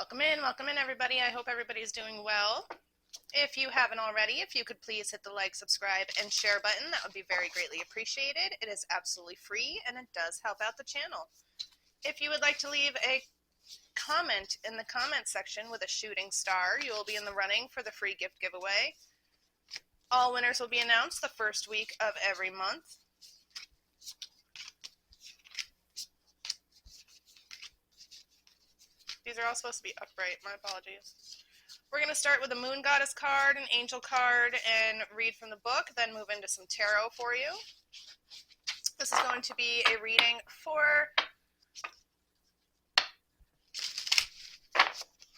Welcome in everybody. I hope everybody's doing well. If you haven't already, if you could please hit the like, subscribe, and share button, that would be very greatly appreciated. It is absolutely free and it does help out the channel. If you would like to leave a comment in the comment section with a shooting star, you will be in the running for the free gift giveaway. All winners will be announced the first week of every month. These are all supposed to be upright. My apologies. We're going to start with a Moon Goddess card, an Angel card, and read from the book, then move into some tarot for you. This is going to be a reading for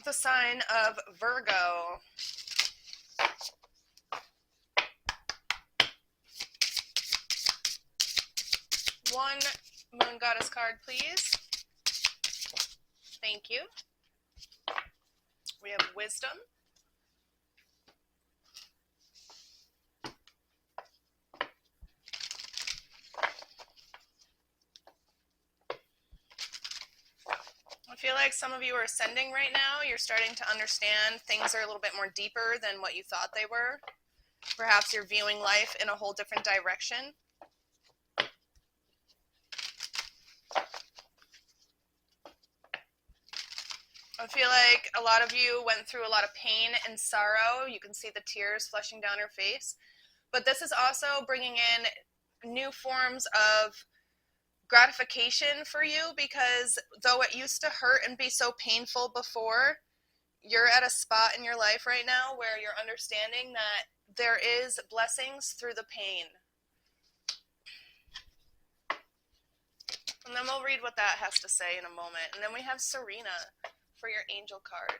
the sign of Virgo. One Moon Goddess card, please. Thank you. We have Wisdom. I feel like some of you are ascending right now. You're starting to understand things are a little bit more deeper than what you thought they were. Perhaps you're viewing life in a whole different direction. I feel like a lot of you went through a lot of pain and sorrow. You can see the tears flushing down your face. But this is also bringing in new forms of gratification for you, because though it used to hurt and be so painful before, you're at a spot in your life right now where you're understanding that there is blessings through the pain. And then we'll read what that has to say in a moment. And then we have Serena for your Angel card.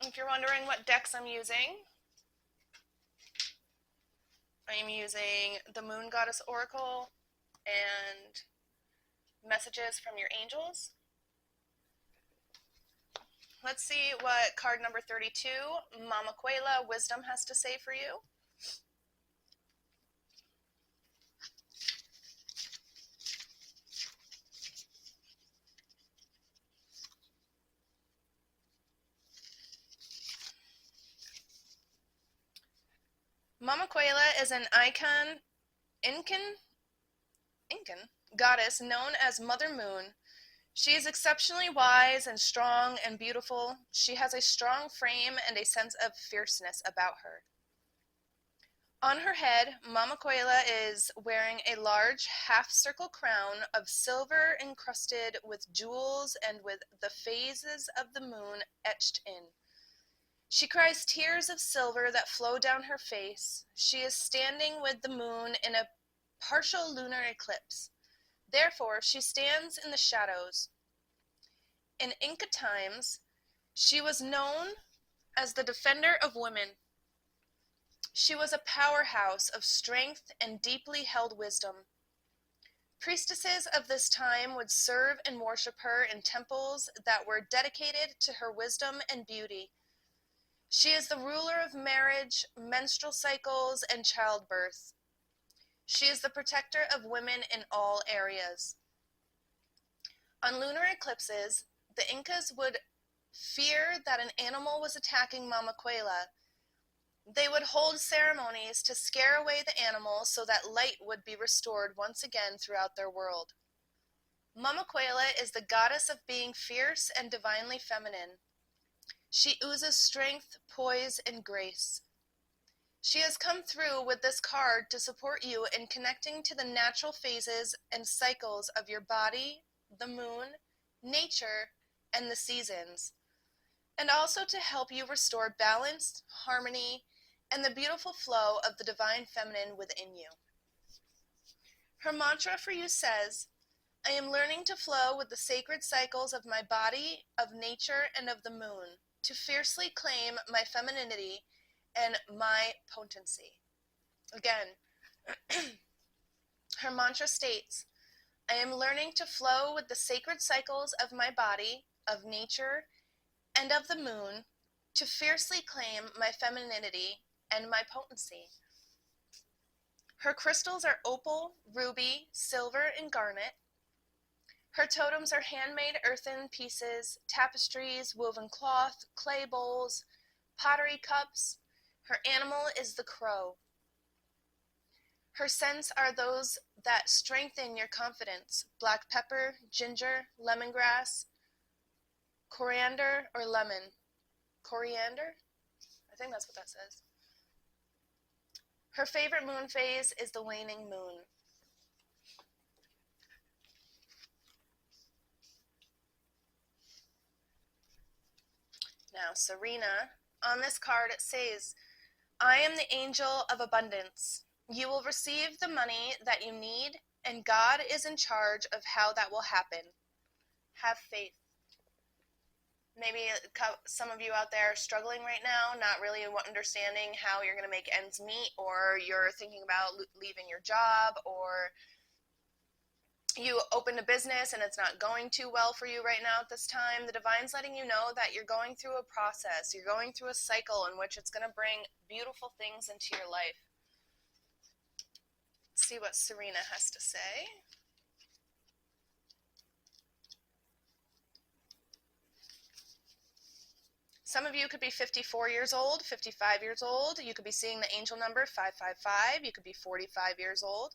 If you're wondering what decks I'm using, I'm using the Moon Goddess Oracle and Messages from Your Angels. Let's see what card number 32, Mama Quela, Wisdom, has to say for you. Mama Quela is an Incan goddess known as Mother Moon. She is exceptionally wise and strong and beautiful. She has a strong frame and a sense of fierceness about her. On her head, Mama Quela is wearing a large half-circle crown of silver encrusted with jewels and with the phases of the moon etched in. She cries tears of silver that flow down her face. She is standing with the moon in a partial lunar eclipse. Therefore, she stands in the shadows. In Inca times, she was known as the defender of women. She was a powerhouse of strength and deeply held wisdom. Priestesses of this time would serve and worship her in temples that were dedicated to her wisdom and beauty. She is the ruler of marriage, menstrual cycles, and childbirth. She is the protector of women in all areas. On lunar eclipses, the Incas would fear that an animal was attacking Mama Quela. They would hold ceremonies to scare away the animal so that light would be restored once again throughout their world. Mama Quela is the goddess of being fierce and divinely feminine. She oozes strength, poise, and grace. She has come through with this card to support you in connecting to the natural phases and cycles of your body, the moon, nature, and the seasons, and also to help you restore balance, harmony, and the beautiful flow of the divine feminine within you. Her mantra for you says, I am learning to flow with the sacred cycles of my body, of nature, and of the moon, to fiercely claim my femininity and my potency. Again, her mantra states, I am learning to flow with the sacred cycles of my body, of nature, and of the moon, to fiercely claim my femininity and my potency. Her crystals are opal, ruby, silver, and garnet. Her totems are handmade earthen pieces, tapestries, woven cloth, clay bowls, pottery cups. Her animal is the crow. Her scents are those that strengthen your confidence: black pepper, ginger, lemongrass, coriander, or lemon. Coriander? I think that's what that says. Her favorite moon phase is the waning moon. Now, Serena, on this card it says, I am the angel of abundance. You will receive the money that you need, and God is in charge of how that will happen. Have faith. Maybe some of you out there are struggling right now, not really understanding how you're going to make ends meet, or you're thinking about leaving your job, or you opened a business and it's not going too well for you right now at this time. The divine's letting you know that you're going through a process. You're going through a cycle in which it's going to bring beautiful things into your life. Let's see what Serena has to say. Some of you could be 54 years old, 55 years old. You could be seeing the angel number 555. You could be 45 years old.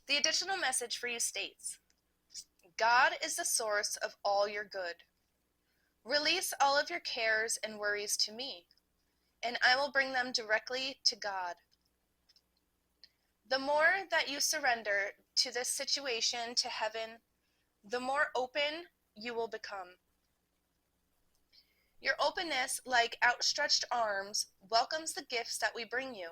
The additional message for you states, God is the source of all your good. Release all of your cares and worries to me, and I will bring them directly to God. The more that you surrender to this situation to heaven, the more open you will become. Your openness, like outstretched arms, welcomes the gifts that we bring you.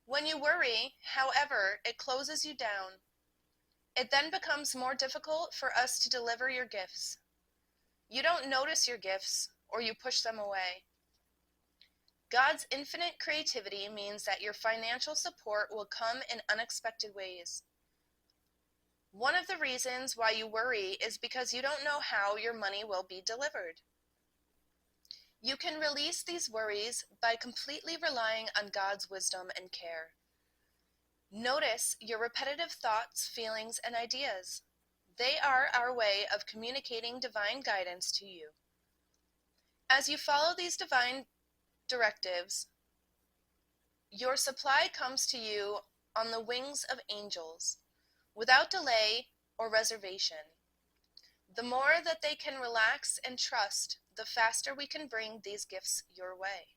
When you worry, however, it closes you down. It then becomes more difficult for us to deliver your gifts. You don't notice your gifts, or you push them away. God's infinite creativity means that your financial support will come in unexpected ways. One of the reasons why you worry is because you don't know how your money will be delivered. You can release these worries by completely relying on God's wisdom and care. Notice your repetitive thoughts, feelings, and ideas. They are our way of communicating divine guidance to you. As you follow these divine directives, your supply comes to you on the wings of angels, without delay or reservation. The more that they can relax and trust, the faster we can bring these gifts your way.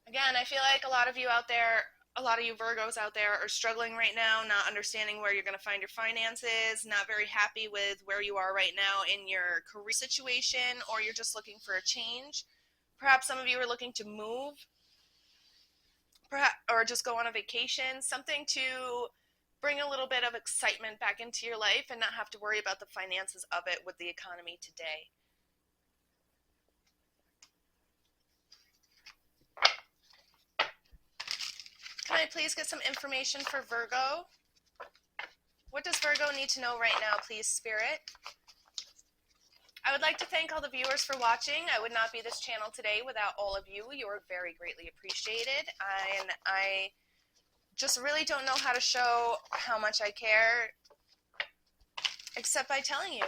Again, I feel like a lot of you out there, a lot of you Virgos out there are struggling right now, not understanding where you're going to find your finances, not very happy with where you are right now in your career situation, or you're just looking for a change. Perhaps some of you are looking to move, perhaps, or just go on a vacation, something to bring a little bit of excitement back into your life and not have to worry about the finances of it with the economy today. Can I please get some information for Virgo? What does Virgo need to know right now, please, Spirit? I would like to thank all the viewers for watching. I would not be this channel today without all of you. You are very greatly appreciated. And I just really don't know how to show how much I care except by telling you.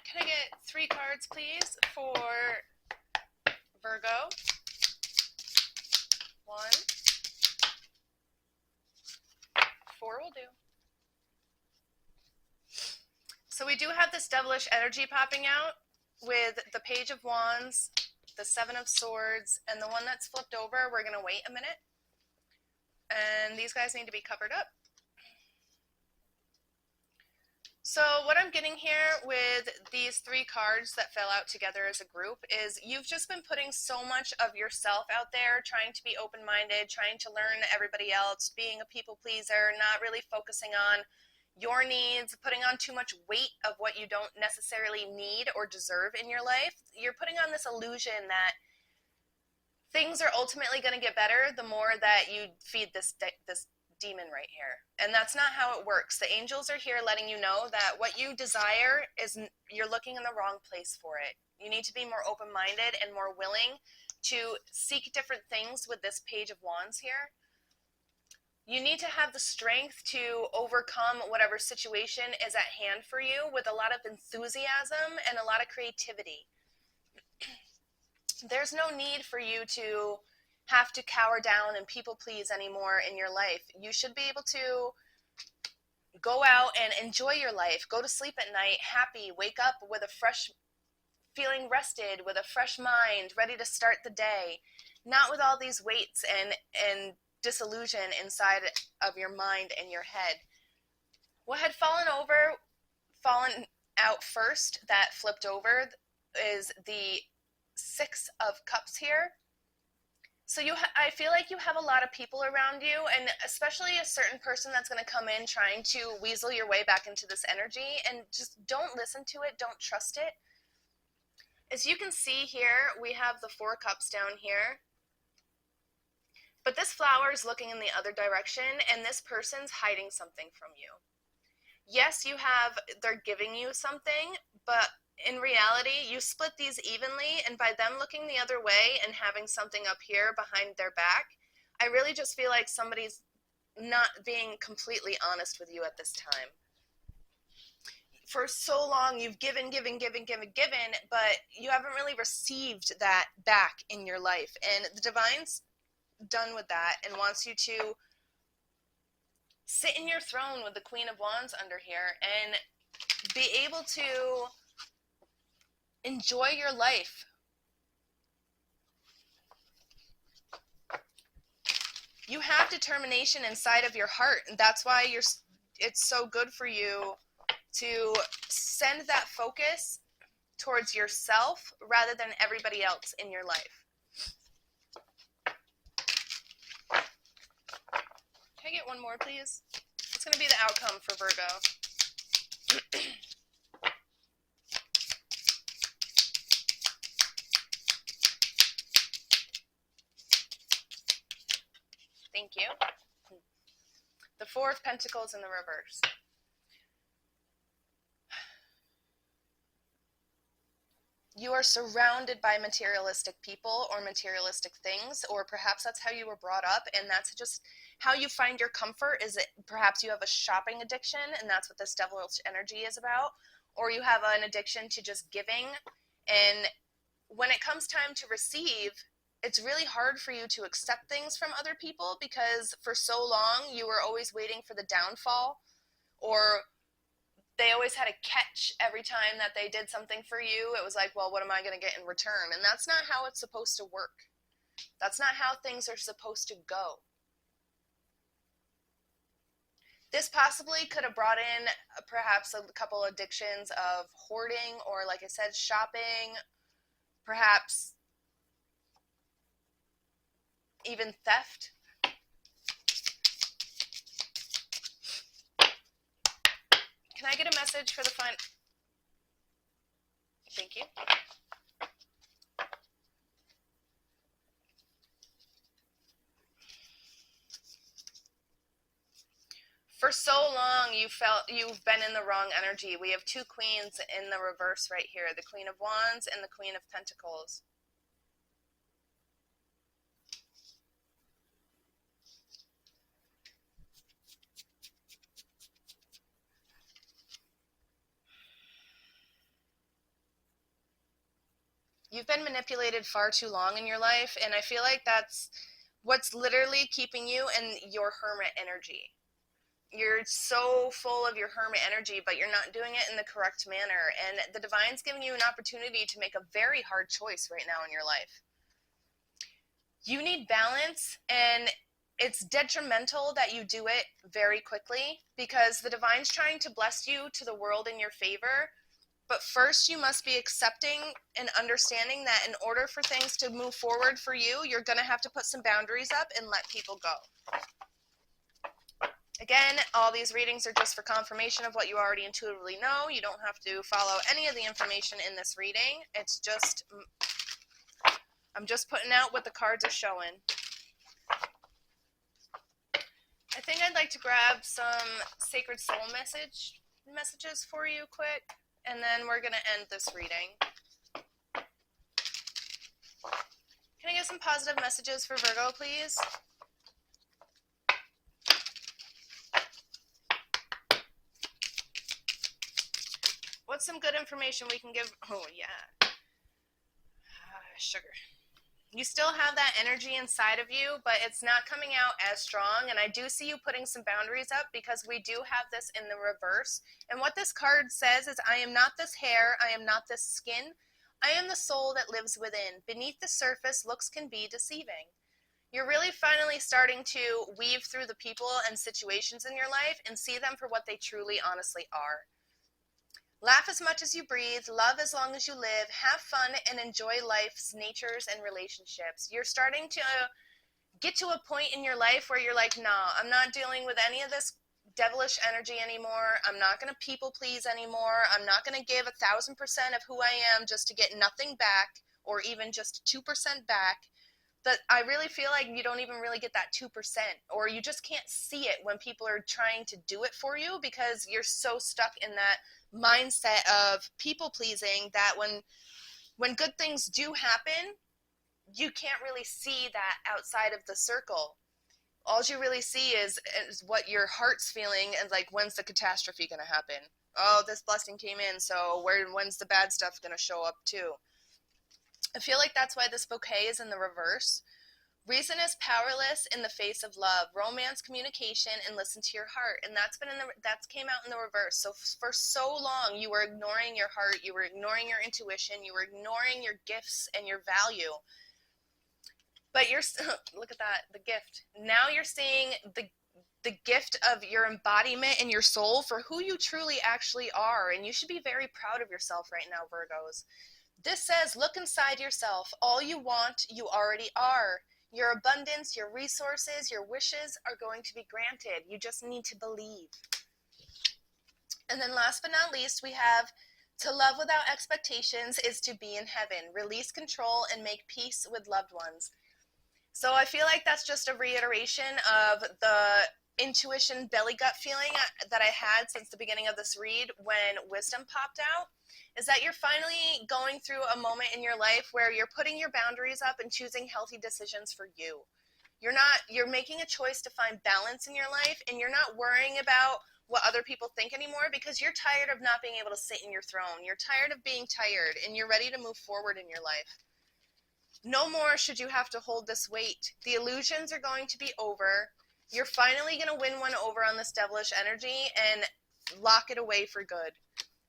Can I get 3 cards, please, for Virgo? 1, 4 will do. So we do have this devilish energy popping out with the Page of Wands, the 7 of Swords, and the one that's flipped over. We're going to wait a minute. And these guys need to be covered up. So what I'm getting here with these 3 cards that fell out together as a group is you've just been putting so much of yourself out there, trying to be open-minded, trying to learn everybody else, being a people pleaser, not really focusing on your needs, putting on too much weight of what you don't necessarily need or deserve in your life. You're putting on this illusion that things are ultimately going to get better the more that you feed this demon right here. And that's not how it works. The angels are here letting you know that what you desire is, you're looking in the wrong place for it. You need to be more open-minded and more willing to seek different things with this Page of Wands here. You need to have the strength to overcome whatever situation is at hand for you with a lot of enthusiasm and a lot of creativity. There's no need for you to have to cower down and people please anymore in your life. You should be able to go out and enjoy your life, go to sleep at night happy, wake up with a fresh, feeling rested, with a fresh mind, ready to start the day, not with all these weights and disillusion inside of your mind and your head. What had fallen out first that flipped over is the Six of Cups here. So I feel like you have a lot of people around you, and especially a certain person that's going to come in trying to weasel your way back into this energy, and just don't listen to it, don't trust it. As you can see here, we have the Four Cups down here. But this flower is looking in the other direction, and this person's hiding something from you. Yes, they're giving you something, but in reality, you split these evenly, and by them looking the other way and having something up here behind their back, I really just feel like somebody's not being completely honest with you at this time. For so long, you've given, but you haven't really received that back in your life. And the Divine's done with that and wants you to sit in your throne with the Queen of Wands under here and be able to enjoy your life. You have determination inside of your heart, and that's why it's so good for you to send that focus towards yourself rather than everybody else in your life. Can I get one more, please? It's going to be the outcome for Virgo. Thank you. The Four of Pentacles in the reverse. You are surrounded by materialistic people or materialistic things, or perhaps that's how you were brought up, and that's just how you find your comfort. Is it perhaps you have a shopping addiction, and that's what this devilish energy is about, or you have an addiction to just giving, and when it comes time to receive, it's really hard for you to accept things from other people because for so long you were always waiting for the downfall, or they always had a catch every time that they did something for you. It was like, well, what am I going to get in return? And that's not how it's supposed to work. That's not how things are supposed to go. This possibly could have brought in perhaps a couple addictions of hoarding, or like I said, shopping, perhaps even theft. Can I get a message for the fun? Thank you. For so long, you've been in the wrong energy. We have two queens in the reverse right here, the Queen of Wands and the Queen of Pentacles. You've been manipulated far too long in your life, and I feel like that's what's literally keeping you in your hermit energy. You're so full of your hermit energy, but you're not doing it in the correct manner, and the Divine's giving you an opportunity to make a very hard choice right now in your life. You need balance, and it's detrimental that you do it very quickly because the Divine's trying to bless you to the world in your favor. But first, you must be accepting and understanding that in order for things to move forward for you, you're going to have to put some boundaries up and let people go. Again, all these readings are just for confirmation of what you already intuitively know. You don't have to follow any of the information in this reading. It's just, I'm just putting out what the cards are showing. I think I'd like to grab some sacred soul messages for you quick, and then we're going to end this reading. Can I get some positive messages for Virgo, please? What's some good information we can give? Oh, yeah. Sugar. You still have that energy inside of you, but it's not coming out as strong. And I do see you putting some boundaries up because we do have this in the reverse. And what this card says is, I am not this hair. I am not this skin. I am the soul that lives within. Beneath the surface, looks can be deceiving. You're really finally starting to weave through the people and situations in your life and see them for what they truly, honestly are. Laugh as much as you breathe, love as long as you live, have fun, and enjoy life's natures and relationships. You're starting to get to a point in your life where you're like, nah, I'm not dealing with any of this devilish energy anymore. I'm not going to people please anymore. I'm not going to give 1,000% of who I am just to get nothing back, or even just 2% back. That I really feel like you don't even really get that 2%, or you just can't see it when people are trying to do it for you because you're so stuck in that mindset of people pleasing that when good things do happen, you can't really see that outside of the circle. All you really see is what your heart's feeling, and like, when's the catastrophe going to happen? Oh, this blessing came in, so when's the bad stuff going to show up too? I feel like that's why this bouquet is in the reverse. Reason is powerless in the face of love. Romance, communication, and listen to your heart. And that's came out in the reverse. So for so long, you were ignoring your heart, you were ignoring your intuition, you were ignoring your gifts and your value. But you're look at that, the gift. Now you're seeing the gift of your embodiment and your soul for who you truly actually are. And you should be very proud of yourself right now, Virgos. This says, look inside yourself. All you want, you already are. Your abundance, your resources, your wishes are going to be granted. You just need to believe. And then last but not least, we have, to love without expectations is to be in heaven. Release control and make peace with loved ones. So I feel like that's just a reiteration of the intuition belly gut feeling that I had since the beginning of this read when wisdom popped out, is that you're finally going through a moment in your life where you're putting your boundaries up and choosing healthy decisions for you. You're making a choice to find balance in your life, and you're not worrying about what other people think anymore because you're tired of not being able to sit in your throne. You're tired of being tired, and you're ready to move forward in your life. No more should you have to hold this weight. The illusions are going to be over. You're finally going to win one over on this devilish energy and lock it away for good.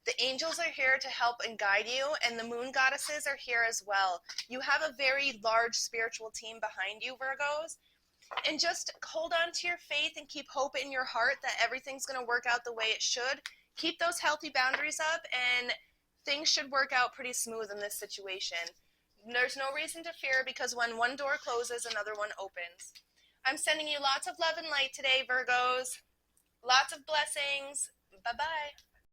The angels are here to help and guide you, and the moon goddesses are here as well. You have a very large spiritual team behind you, Virgos, and just hold on to your faith and keep hope in your heart that everything's going to work out the way it should. Keep those healthy boundaries up, and things should work out pretty smooth in this situation. There's no reason to fear because when one door closes, another one opens. I'm sending you lots of love and light today, Virgos. Lots of blessings. Bye-bye.